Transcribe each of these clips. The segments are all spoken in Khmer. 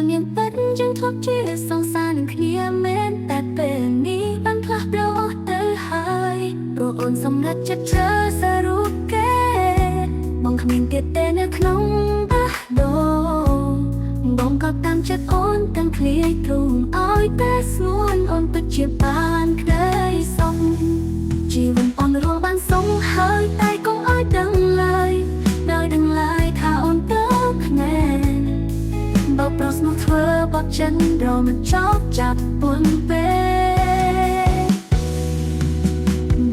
នាងពិតយើងធ្លាប់ជាសង្សារនឹងគ្នាមែនតែពេលនេះបានផ្លាស់ប្ដូរអស់ទៅហើយព្រោះអូនសម្រេចចិត្តធ្វើសរុបគេបងគ្មានទៀតទេនៅក្នុងបេះដូងបងក៏តាមចិត្តអូនទាំងឃ្លាយទ្រូងឲ្យតែស្ងួនអូនពិតជាបានក្ដីសុខជីវិតអូនរស់បានសុខហើយតែកុំឲ្យដឹងឡើយដោយដឹងឡើយថាអូនទៅខ្នែបើប្រុសមកធ្វើបទចិនរមិនចប់ចាប់ពុនពេ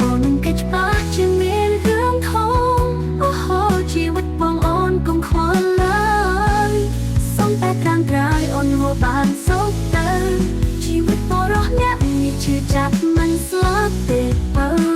បងនឹងគេច្បាស់ជាមានរឿងធំអូហូជីវិតបងអូនកុំខ្វល់ឡើយសុំតែក្រាំងក្រោយអូនហូរបានសុខទៅជីវិតបរោះអ្នកនេះឈឺចាប់មិនស្លាប់ទេបើ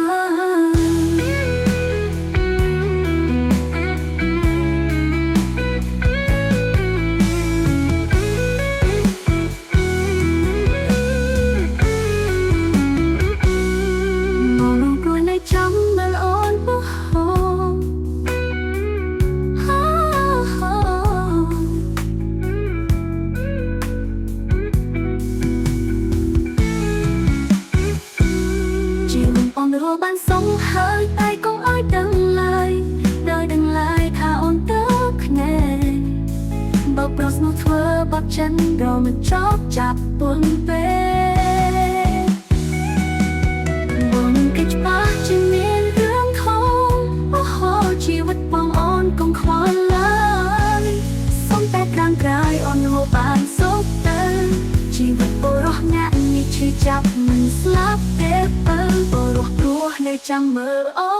រស់បានសុខហើយតែកុំឲ្យដឹងឡើយដោយដឹងឡើយថាអូនទៅខ្នែបើប្រុសមកធ្វើបទចិនរមិនចប់ចាប់ពុនពេបងនឹងគេច្បាស់ជាមានរឿងខំអូហូជីវិតបងអូនកុំខ្វល់ឡើយសុំតែក្រាំងក្រោយអូនហូរបានសុខទៅជីវិតបរោះអ្នកនេះឈឺចាប់មិនស្លាប់ទេបើបរោះនៅចាំមើលអូ